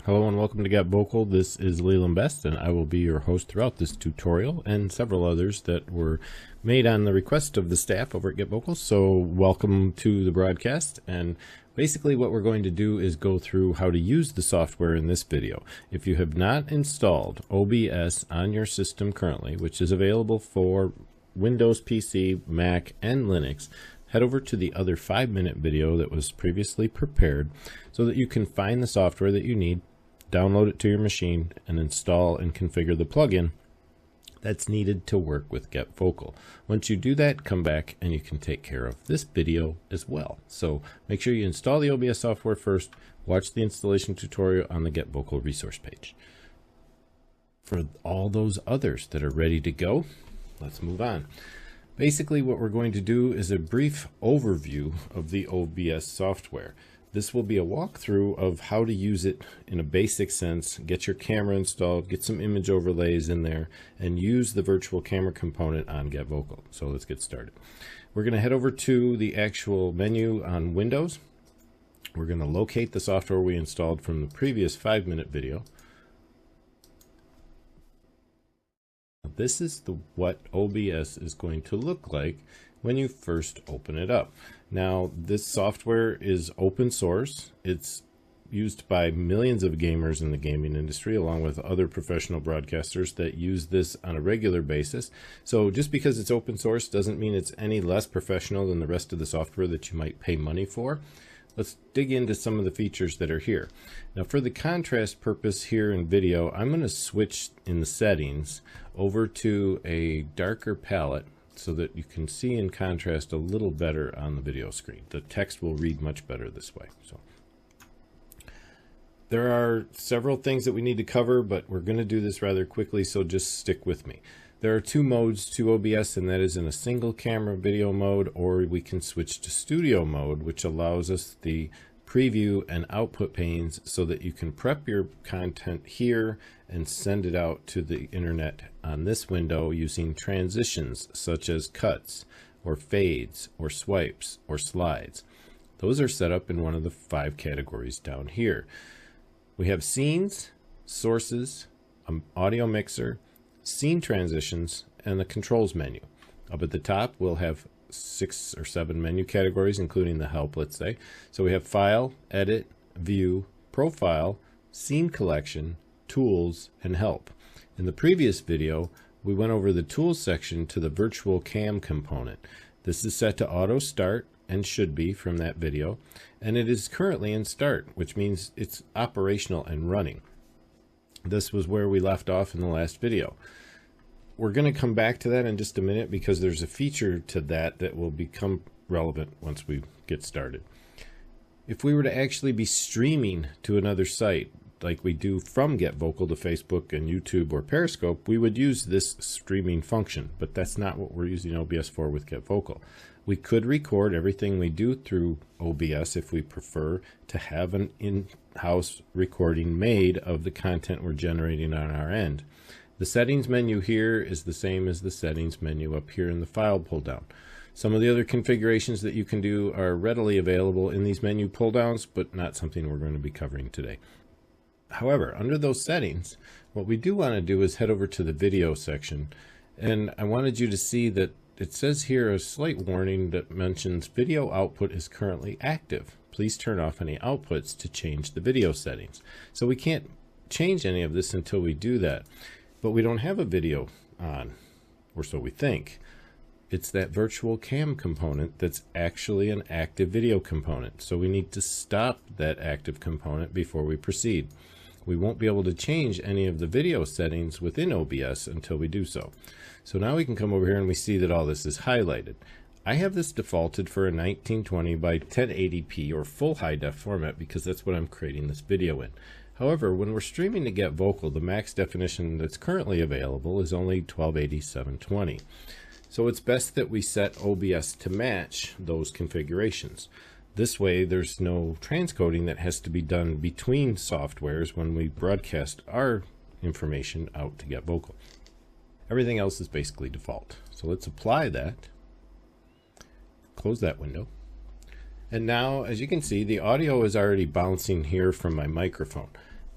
Hello and welcome to GetVokl. This is Leland Best, and I will be your host throughout this tutorial and several others that were made on the request of the staff over at GetVokl. So welcome to the broadcast, and basically what we're going to do is go through how to use the software in this video. If you have not installed OBS on your system currently, which is available for Windows PC, Mac, and Linux, head over to the other 5-minute video that was previously prepared so that you can find the software that you need, download it to your machine, and install and configure the plugin that's needed to work with GetVokl. Once you do that, come back and you can take care of this video as well. So make sure you install the OBS software first, watch the installation tutorial on the GetVokl resource page. For all those others that are ready to go, let's move on. Basically, what we're going to do is a brief overview of the OBS software. This will be a walkthrough of how to use it in a basic sense, get your camera installed, get some image overlays in there, and use the virtual camera component on GetVokl. So let's get started. We're going to head over to the actual menu on Windows. We're going to locate the software we installed from the previous 5-minute video. This is what OBS is going to look like when you first open it up. Now, this software is open source. It's used by millions of gamers in the gaming industry, along with other professional broadcasters that use this on a regular basis. So just because it's open source doesn't mean it's any less professional than the rest of the software that you might pay money for. Let's dig into some of the features that are here. Now, for the contrast purpose here in video, I'm going to switch in the settings over to a darker palette so that you can see in contrast a little better on the video screen. The text will read much better this way. So there are several things that we need to cover, but we're going to do this rather quickly, so just stick with me. There are two modes to OBS, and that is in a single camera video mode, or we can switch to studio mode, which allows us the preview and output panes so that you can prep your content here and send it out to the internet on this window using transitions such as cuts or fades or swipes or slides. Those are set up in one of the 5 categories down here. We have scenes, sources, audio mixer, scene transitions, and the controls menu. Up at the top, we'll have 6 or 7 menu categories, including the help, let's say. So we have file, edit, view, profile, scene collection, tools, and help. In the previous video, we went over the tools section to the virtual cam component. This is set to auto start and should be from that video, and it is currently in start, which means it's operational and running. This was where we left off in the last video. We're going to come back to that in just a minute because there's a feature to that will become relevant once we get started. If we were to actually be streaming to another site, like we do from GetVokl to Facebook and YouTube or Periscope, we would use this streaming function, but that's not what we're using OBS for with GetVokl. We could record everything we do through OBS if we prefer to have an in-house recording made of the content we're generating on our end. The settings menu here is the same as the settings menu up here in the file pull down. Some of the other configurations that you can do are readily available in these menu pull downs, but not something we're going to be covering today. However, under those settings, what we do want to do is head over to the video section, and I wanted you to see that it says here a slight warning that mentions video output is currently active. Please turn off any outputs to change the video settings. So we can't change any of this until we do that. But we don't have a video on, or so we think. It's that virtual cam component that's actually an active video component. So we need to stop that active component before we proceed. We won't be able to change any of the video settings within OBS until we do so. So now we can come over here and we see that all this is highlighted. I have this defaulted for a 1920 by 1080p or full high def format because that's what I'm creating this video in. However, when we're streaming to GetVokl, the max definition that's currently available is only 1280x720. So it's best that we set OBS to match those configurations. This way, there's no transcoding that has to be done between softwares when we broadcast our information out to GetVokl. Everything else is basically default. So let's apply that. Close that window. And now, as you can see, the audio is already bouncing here from my microphone.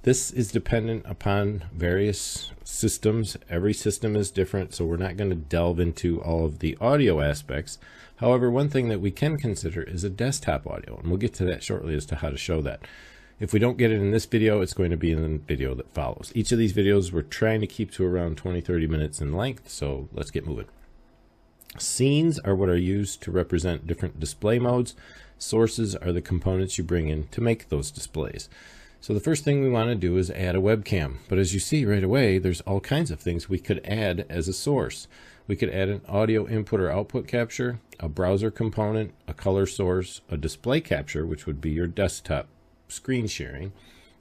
This is dependent upon various systems. Every system is different, so we're not going to delve into all of the audio aspects. However, one thing that we can consider is a desktop audio, and we'll get to that shortly as to how to show that. If we don't get it in this video, it's going to be in the video that follows. Each of these videos we're trying to keep to around 20-30 minutes in length, so let's get moving. Scenes are what are used to represent different display modes. Sources are the components you bring in to make those displays. So the first thing we want to do is add a webcam. But as you see right away, there's all kinds of things we could add as a source. We could add an audio input or output capture, a browser component, a color source, a display capture, which would be your desktop screen sharing,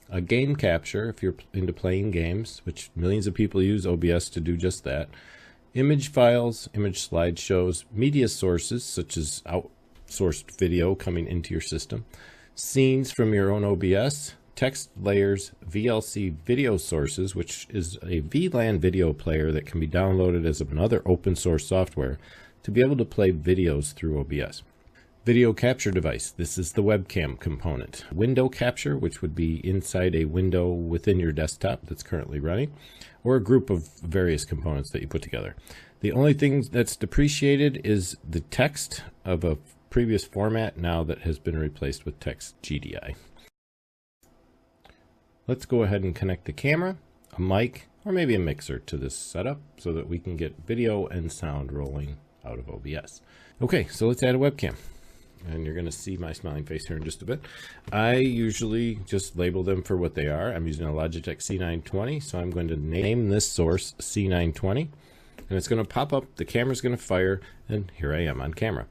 a game capture if you're into playing games, which millions of people use OBS to do just that, image files, image slideshows, media sources such as outsourced video coming into your system, scenes from your own OBS, text layers, VLC video sources, which is a VLAN video player that can be downloaded as another open source software to be able to play videos through OBS. Video capture device, this is the webcam component. Window capture, which would be inside a window within your desktop that's currently running, or a group of various components that you put together. The only thing that's depreciated is the text of a previous format now that has been replaced with text GDI. Let's go ahead and connect the camera, a mic, or maybe a mixer to this setup so that we can get video and sound rolling out of OBS. Okay, so let's add a webcam. And you're going to see my smiling face here in just a bit. I usually just label them for what they are. I'm using a Logitech C920, so I'm going to name this source C920. And it's going to pop up, the camera's going to fire, and here I am on camera.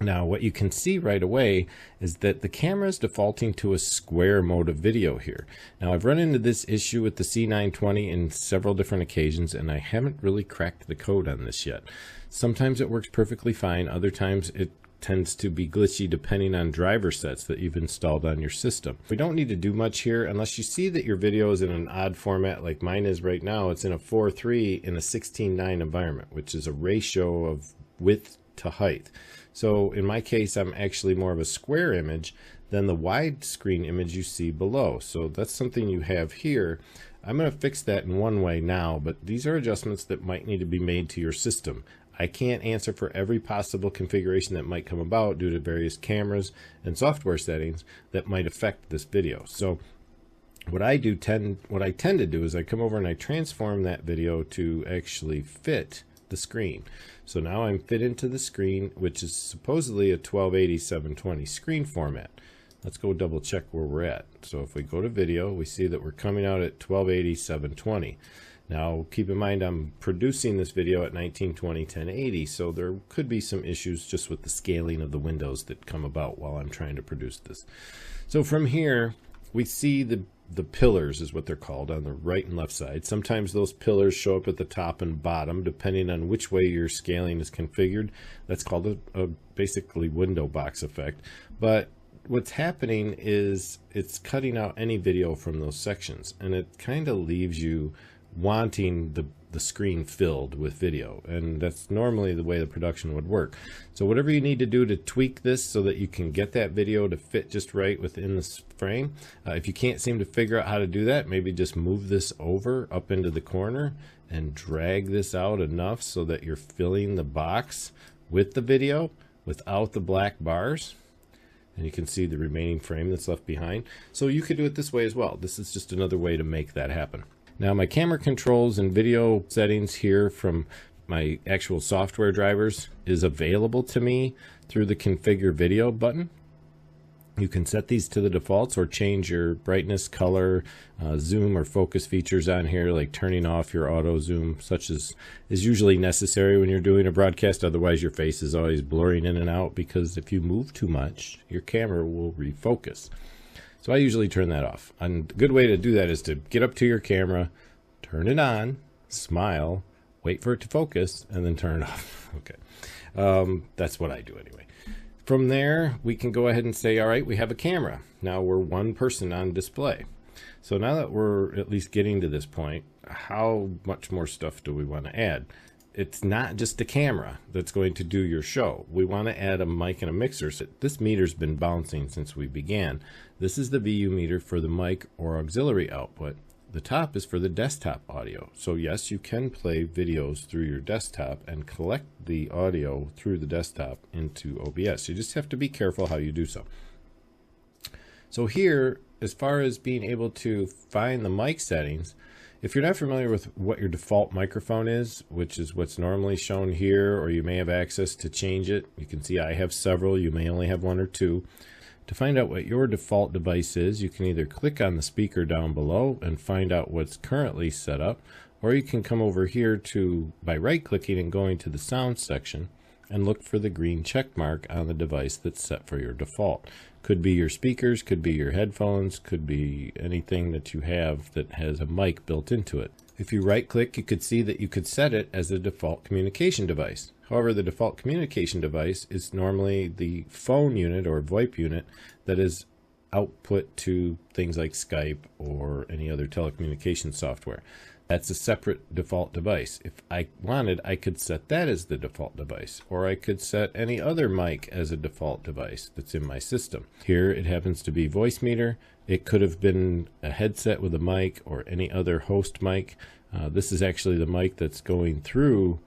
Now, what you can see right away is that the camera is defaulting to a square mode of video here. Now, I've run into this issue with the C920 in several different occasions, and I haven't really cracked the code on this yet. Sometimes it works perfectly fine. Other times it tends to be glitchy depending on driver sets that you've installed on your system. We don't need to do much here unless you see that your video is in an odd format like mine is right now. It's in a 4:3 in a 16:9 environment, which is a ratio of width to height. So in my case, I'm actually more of a square image than the widescreen image you see below. So that's something you have here. I'm going to fix that in one way now, but these are adjustments that might need to be made to your system. I can't answer for every possible configuration that might come about due to various cameras and software settings that might affect this video. So what I tend to do is I come over and I transform that video to actually fit the screen. So now I'm fit into the screen, which is supposedly a 1280-720 screen format. Let's go double check where we're at. So if we go to video, we see that we're coming out at 1280-720. Now keep in mind I'm producing this video at 1920-1080, so there could be some issues just with the scaling of the windows that come about while I'm trying to produce this. So from here we see the pillars is what they're called on the right and left side. Sometimes those pillars show up at the top and bottom depending on which way your scaling is configured. That's called a basically window box effect. But what's happening is it's cutting out any video from those sections, and it kind of leaves you wanting the screen filled with video, and that's normally the way the production would work. So whatever you need to do to tweak this so that you can get that video to fit just right within this frame, if you can't seem to figure out how to do that, maybe just move this over up into the corner and drag this out enough so that you're filling the box with the video without the black bars, and you can see the remaining frame that's left behind. So you could do it this way as well. This is just another way to make that happen. Now my camera controls and video settings here from my actual software drivers is available to me through the configure video button. You can set these to the defaults or change your brightness, color, zoom or focus features on here, like turning off your auto zoom, such as is usually necessary when you're doing a broadcast. Otherwise your face is always blurring in and out, because if you move too much your camera will refocus. So I usually turn that off. And a good way to do that is to get up to your camera, turn it on, smile, wait for it to focus, and then turn it off. Okay, that's what I do anyway. From there, we can go ahead and say, all right, we have a camera. Now we're one person on display. So now that we're at least getting to this point, how much more stuff do we want to add? it's not just a camera that's going to do your show. We want to add a mic and a mixer. So this meter's been bouncing since we began. This is the VU meter for the mic or auxiliary output. The top is for the desktop audio. So yes, you can play videos through your desktop and collect the audio through the desktop into OBS. You just have to be careful how you do so. So here, as far as being able to find the mic settings, if you're not familiar with what your default microphone is, which is what's normally shown here, or you may have access to change it, you can see I have several, you may only have one or two. To find out what your default device is, you can either click on the speaker down below and find out what's currently set up, or you can come over here by right-clicking and going to the sound section and look for the green check mark on the device that's set for your default. Could be your speakers, could be your headphones, could be anything that you have that has a mic built into it. If you right-click, you could see that you could set it as a default communication device. However, the default communication device is normally the phone unit or VoIP unit that is output to things like Skype or any other telecommunication software. That's a separate default device. If I wanted, I could set that as the default device, or I could set any other mic as a default device that's in my system. Here it happens to be voice meter. It could have been a headset with a mic or any other host mic. This is actually the mic that's going through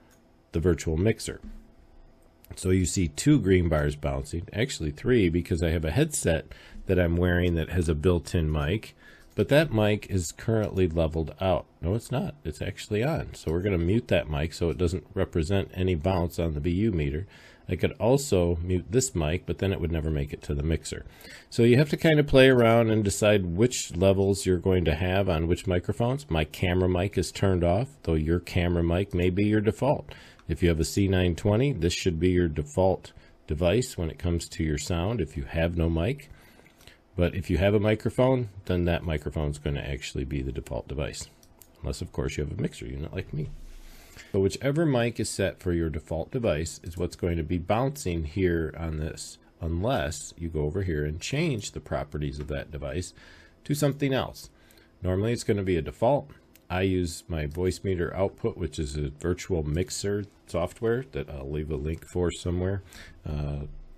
the virtual mixer. So you see 2 green bars bouncing, actually 3, because I have a headset that I'm wearing that has a built-in mic, but that mic is currently leveled out. No, it's not. It's actually on. So we're going to mute that mic so it doesn't represent any bounce on the VU meter. I could also mute this mic, but then it would never make it to the mixer. So you have to kind of play around and decide which levels you're going to have on which microphones. My camera mic is turned off, though your camera mic may be your default. If you have a C920, this should be your default device when it comes to your sound if you have no mic. But if you have a microphone, then that microphone is going to actually be the default device. Unless, of course, you have a mixer unit like me. But whichever mic is set for your default device is what's going to be bouncing here on this, unless you go over here and change the properties of that device to something else. Normally, it's going to be a default. I use my voice meter output, which is a virtual mixer software that I'll leave a link for somewhere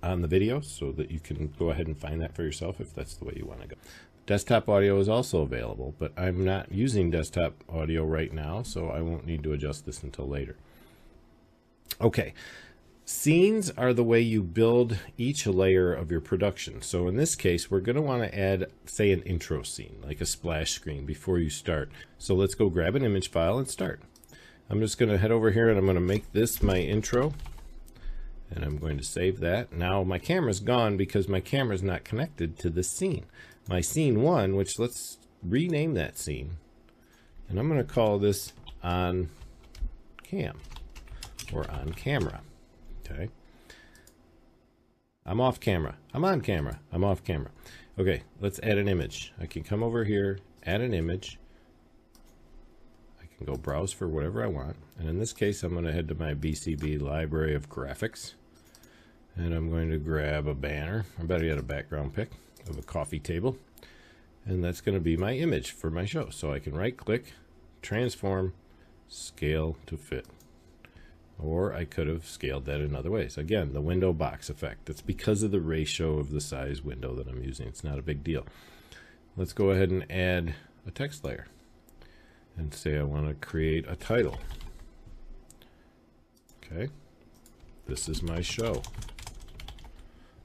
on the video so that you can go ahead and find that for yourself if that's the way you want to go. Desktop audio is also available, but I'm not using desktop audio right now, so I won't need to adjust this until later. Okay, scenes are the way you build each layer of your production. So in this case, we're going to want to add, say, an intro scene, like a splash screen before you start. So let's go grab an image file and start. I'm just going to head over here and I'm going to make this my intro. And I'm going to save that. Now my camera's gone because my camera's not connected to this scene. My scene 1, which let's rename that scene. And I'm going to call this on cam or on camera. Okay. I'm off camera. I'm on camera. I'm off camera. Okay, let's add an image. I can come over here, add an image. I can go browse for whatever I want. And in this case, I'm going to head to my BCB library of graphics. And I'm going to grab a banner, or better yet, a background pic of a coffee table. And that's going to be my image for my show. So I can right click, transform, scale to fit. Or I could have scaled that in other ways. Again, the window box effect. That's because of the ratio of the size window that I'm using. It's not a big deal. Let's go ahead and add a text layer. And say I want to create a title. Okay. This is my show.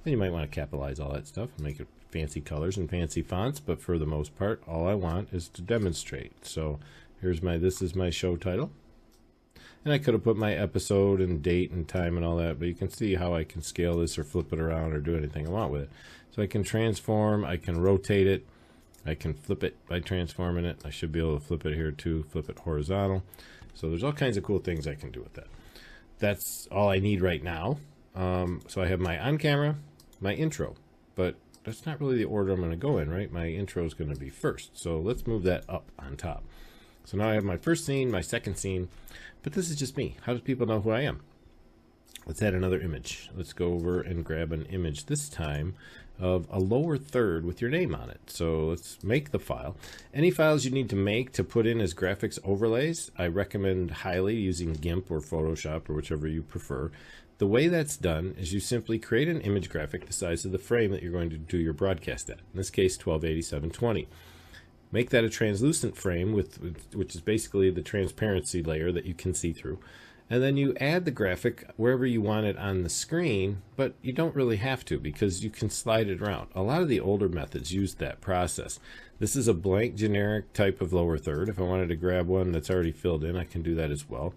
Then you might want to capitalize all that stuff and make it fancy colors and fancy fonts, but for the most part, all I want is to demonstrate. So here's my this is my show title. And I could have put my episode and date and time and all that, but you can see how I can scale this or flip it around or do anything I want with it. So I can transform, I can rotate it, I can flip it by transforming it. I should be able to flip it here too, flip it horizontal. So there's all kinds of cool things I can do with that. That's all I need right now. So I have my on camera, my intro, but that's not really the order I'm going to go in, right? My intro is going to be first. So let's move that up on top. So now I have my first scene, my second scene, but this is just me. How do people know who I am? Let's add another image. Let's go over and grab an image, this time of a lower third with your name on it. So let's make the file. Any files you need to make to put in as graphics overlays, I recommend highly using GIMP or Photoshop or whichever you prefer. The way that's done is you simply create an image graphic the size of the frame that you're going to do your broadcast at. In this case, 1280x720. Make that a translucent frame, which is basically the transparency layer that you can see through. And then you add the graphic wherever you want it on the screen, but you don't really have to because you can slide it around. A lot of the older methods used that process. This is a blank generic type of lower third. If I wanted to grab one that's already filled in, I can do that as well.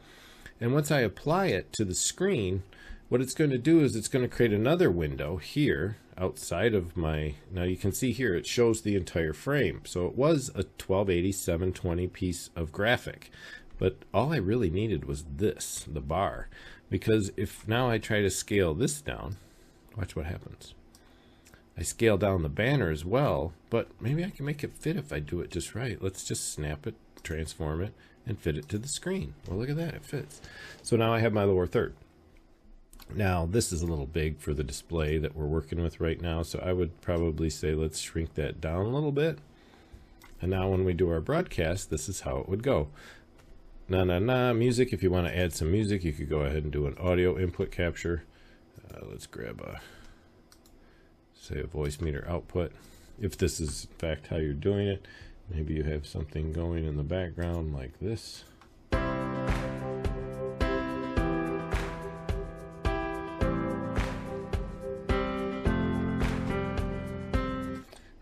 And once I apply it to the screen, what it's going to do is it's going to create another window here outside of my, now you can see here it shows the entire frame. So it was a 1280x720 piece of graphic. But all I really needed was this, the bar, because if now I try to scale this down, watch what happens. I scale down the banner as well, but maybe I can make it fit if I do it just right. Let's just snap it, transform it, and fit it to the screen. Well, look at that, it fits. So now I have my lower third. Now, this is a little big for the display that we're working with right now, so I would probably say let's shrink that down a little bit. And now when we do our broadcast, this is how it would go. Music. If you want to add some music, you could go ahead and do an audio input capture. Let's grab say a voice meter output. If this is in fact how you're doing it, maybe you have something going in the background like this.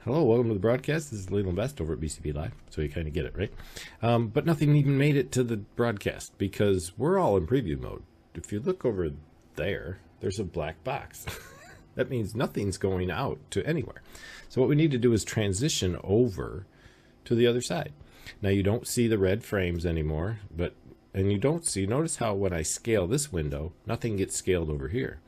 Hello, welcome to the broadcast. This is Leland Best over at BCB Live, so you kind of get it, right? But nothing even made it to the broadcast because we're all in preview mode. If you look over there, there's a black box. That means nothing's going out to anywhere. So what we need to do is transition over to the other side. Now you don't see the red frames anymore, and you don't see, notice how when I scale this window, nothing gets scaled over here.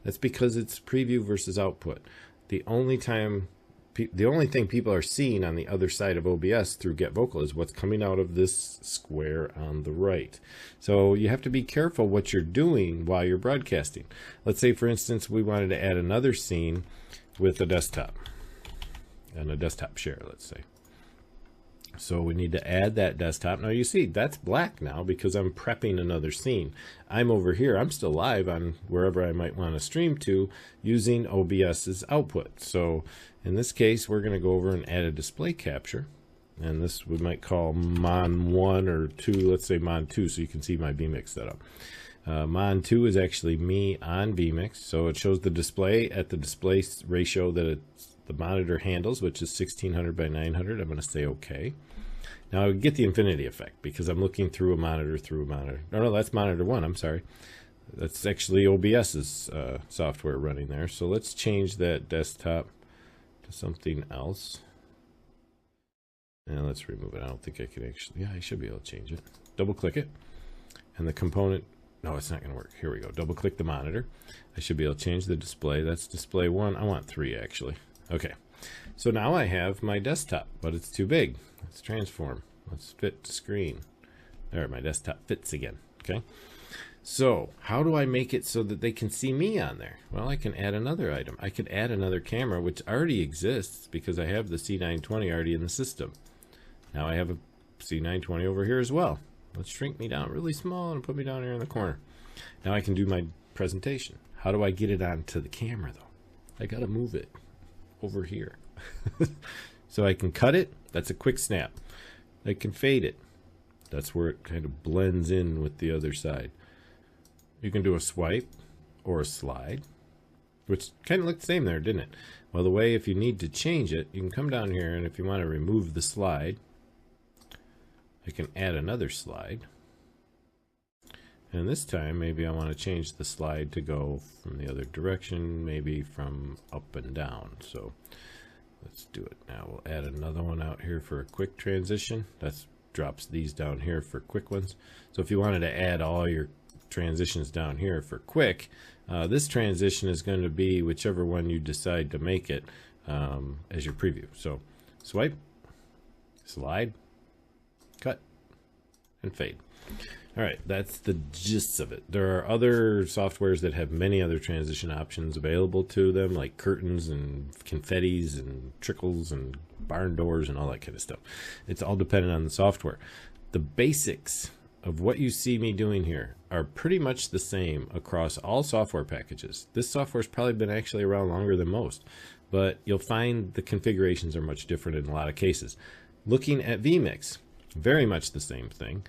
That's because it's preview versus output. The only thing people are seeing on the other side of OBS through GetVokl is what's coming out of this square on the right. So you have to be careful what you're doing while you're broadcasting. Let's say, for instance, we wanted to add another scene with a desktop and a desktop share, let's say. So we need to add that desktop. Now you see that's black now because I'm prepping another scene. I'm over here. I'm still live on wherever I might want to stream to using OBS's output. So in this case, we're going to go over and add a display capture. And this we might call Mon 1 or 2. Let's say Mon 2 so you can see my vMix setup. Mon 2 is actually me on vMix. So it shows the display at the display ratio that the monitor handles, which is 1600 by 900. I'm going to say OK. Now I get the infinity effect because I'm looking through a monitor No, that's monitor 1. I'm sorry. That's actually OBS's software running there. So let's change that desktop to something else. And let's remove it. I don't think I can actually. Yeah, I should be able to change it. Double click it. And the component. No, it's not going to work. Here we go. Double click the monitor. I should be able to change the display. That's display 1. I want 3 actually. Okay. So now I have my desktop, but it's too big. Let's transform. Let's fit to screen. There, my desktop fits again. Okay. So how do I make it so that they can see me on there? Well, I can add another item. I could add another camera, which already exists because I have the C920 already in the system. Now I have a C920 over here as well. Let's shrink me down really small and put me down here in the corner. Now I can do my presentation. How do I get it onto the camera though? I got to move it over here. So I can cut it. That's a quick snap. I can fade it. That's where it kind of blends in with the other side. You can do a swipe or a slide, which kind of looked the same there, didn't it? Well, the way, if you need to change it, you can come down here, and if you want to remove the slide, I can add another slide. And this time, maybe I want to change the slide to go from the other direction, maybe from up and down. So let's do it now. We'll add another one out here for a quick transition. That drops these down here for quick ones. So if you wanted to add all your transitions down here for quick, this transition is going to be whichever one you decide to make it as your preview. So swipe, slide, cut, and fade. All right, that's the gist of it. There are other softwares that have many other transition options available to them, like curtains and confettis and trickles and barn doors and all that kind of stuff. It's all dependent on the software. The basics of what you see me doing here are pretty much the same across all software packages. This software's probably been actually around longer than most, but you'll find the configurations are much different in a lot of cases. Looking at vMix, very much the same thing.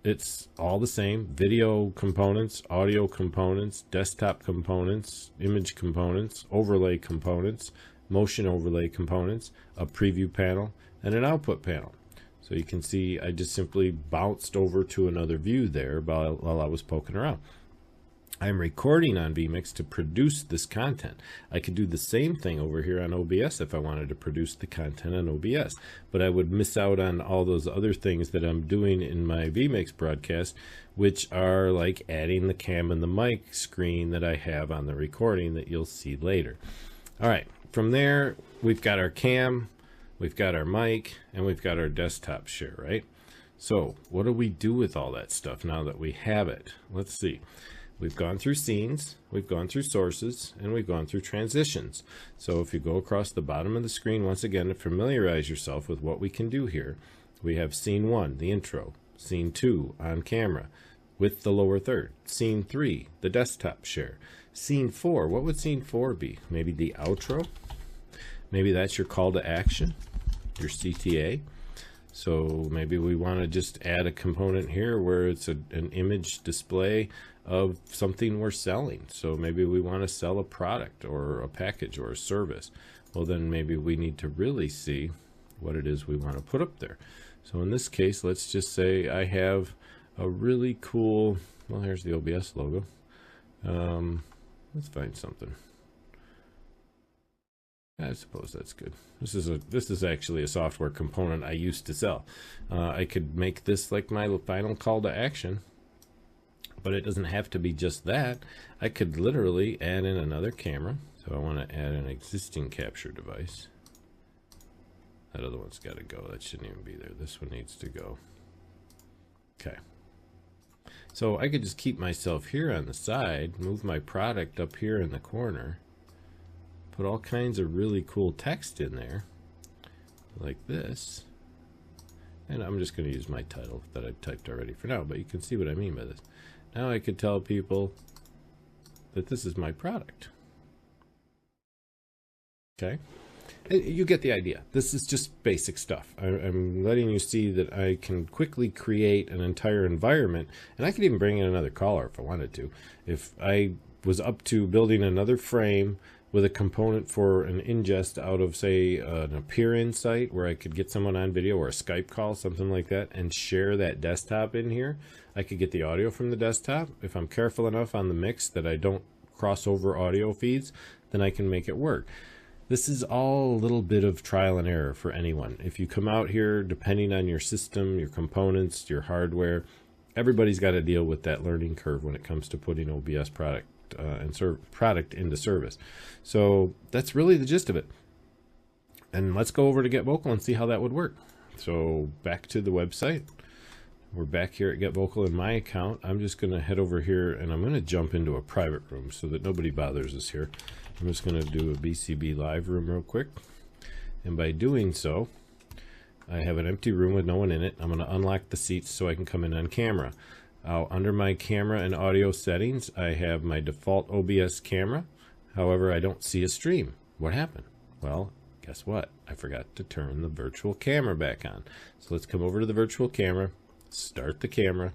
It's all the same: video components, audio components, desktop components, image components, overlay components, motion overlay components, a preview panel, and an output panel. So you can see I just simply bounced over to another view there while I was poking around. I'm recording on vMix to produce this content. I could do the same thing over here on OBS if I wanted to produce the content on OBS, but I would miss out on all those other things that I'm doing in my vMix broadcast, which are like adding the cam and the mic screen that I have on the recording that you'll see later. All right, from there, we've got our cam, we've got our mic, and we've got our desktop share, right? So what do we do with all that stuff now that we have it? Let's see. We've gone through scenes, we've gone through sources, and we've gone through transitions. So if you go across the bottom of the screen once again to familiarize yourself with what we can do here, we have scene 1, the intro, scene 2, on camera with the lower third, scene 3, the desktop share, scene 4, what would scene 4 be? Maybe the outro? Maybe that's your call to action, your CTA. So maybe we want to just add a component here where it's an image display of something we're selling. So maybe we want to sell a product or a package or a service. Well, then maybe we need to really see what it is we want to put up there. So in this case, let's just say I have a really cool, well, here's the OBS logo. Let's find something. I suppose that's good. This is actually a software component I used to sell. I could make this like my final call to action, but it doesn't have to be just that. I could literally add in another camera. So I want to add an existing capture device. That other one's got to go. That shouldn't even be there. This one needs to go. Okay. So I could just keep myself here on the side, move my product up here in the corner, put all kinds of really cool text in there like this, and I'm just going to use my title that I typed already for now, but you can see what I mean by this. Now I could tell people that this is my product. Okay, you get the idea. This is just basic stuff. I'm letting you see that I can quickly create an entire environment, and I could even bring in another caller if I wanted to. If I was up to building another frame with a component for an ingest out of, say, an appear-in site where I could get someone on video or a Skype call, something like that, and share that desktop in here. I could get the audio from the desktop. If I'm careful enough on the mix that I don't cross over audio feeds, then I can make it work. This is all a little bit of trial and error for anyone. If you come out here, depending on your system, your components, your hardware, everybody's got to deal with that learning curve when it comes to putting OBS product into service. So that's really the gist of it. And let's go over to GetVokl and see how that would work. So back to the website. We're back here at GetVokl in my account. I'm just going to head over here and I'm going to jump into a private room so that nobody bothers us here. I'm just going to do a BCB live room real quick. And by doing so, I have an empty room with no one in it. I'm going to unlock the seats so I can come in on camera. Under my camera and audio settings, I have my default OBS camera. However, I don't see a stream. What happened? Well, guess what? I forgot to turn the virtual camera back on. So let's come over to the virtual camera, start the camera,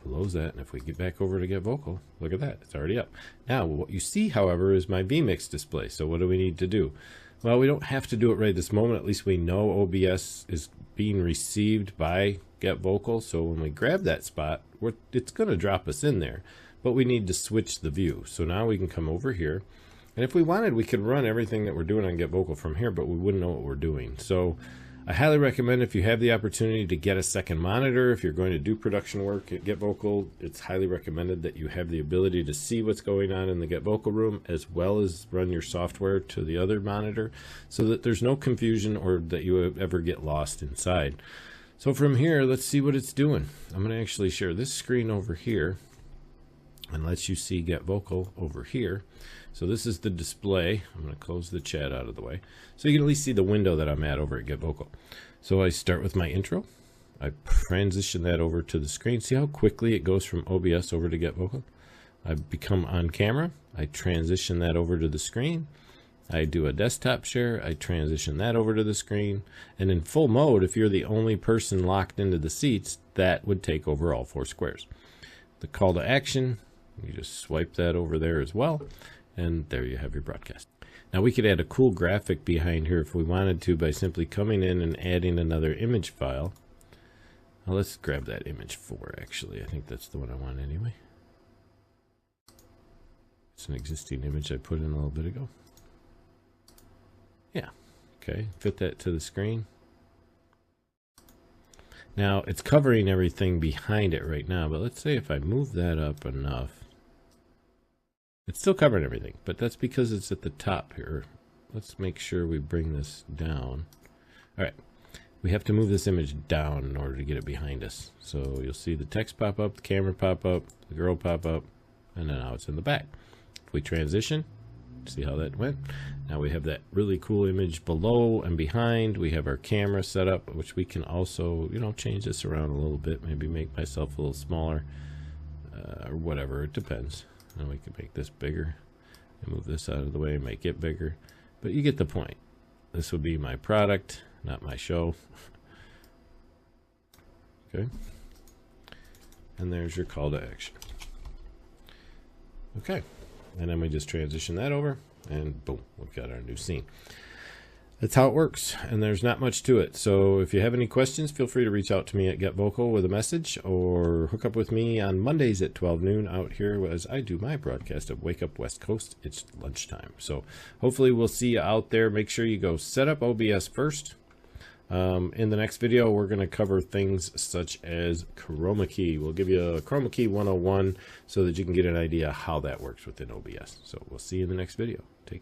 close that, and if we get back over to GetVokl, look at that, it's already up. Now, what you see, however, is my vMix display. So what do we need to do? Well, we don't have to do it right this moment. At least we know OBS is being received by GetVokl. So when we grab that spot, it's going to drop us in there, but we need to switch the view. So now we can come over here, and if we wanted, we could run everything that we're doing on GetVokl from here, but we wouldn't know what we're doing. So I highly recommend, if you have the opportunity to get a second monitor, if you're going to do production work at GetVokl, it's highly recommended that you have the ability to see what's going on in the GetVokl room, as well as run your software to the other monitor, so that there's no confusion or that you ever get lost inside. So from here, let's see what it's doing. I'm going to actually share this screen over here and let you see GetVokl over here. So this is the display. I'm going to close the chat out of the way so you can at least see the window that I'm at over at GetVokl. So I start with my intro. I transition that over to the screen. See how quickly it goes from OBS over to GetVokl? I become on camera. I transition that over to the screen. I do a desktop share. I transition that over to the screen. And in full mode, if you're the only person locked into the seats, that would take over all 4 squares. The call to action, you just swipe that over there as well. And there you have your broadcast. Now we could add a cool graphic behind here if we wanted to by simply coming in and adding another image file. Now let's grab that image 4 actually. I think that's the one I want anyway. It's an existing image I put in a little bit ago. Yeah, okay, fit that to the screen. Now it's covering everything behind it right now, but let's say if I move that up enough, it's still covering everything, but that's because it's at the top here. Let's make sure we bring this down. All right, we have to move this image down in order to get it behind us. So you'll see the text pop up, the camera pop up, the girl pop up, and then now it's in the back. If we transition, see how that went? Now we have that really cool image below and behind. We have our camera set up, which we can also, you know, change this around a little bit, maybe make myself a little smaller or whatever, it depends. And we can make this bigger and move this out of the way and make it bigger, but you get the point. This would be my product, not my show. Okay, and there's your call to action. Okay, and then we just transition that over and boom, we've got our new scene. That's how it works, and there's not much to it. So if you have any questions, feel free to reach out to me at GetVokl with a message, or hook up with me on Mondays at 12 noon out here as I do my broadcast of Wake Up West Coast. It's lunchtime. So hopefully we'll see you out there. Make sure you go set up OBS first. In the next video, we're going to cover things such as chroma key. We'll give you a chroma key 101 so that you can get an idea how that works within OBS. So we'll see you in the next video. Take care.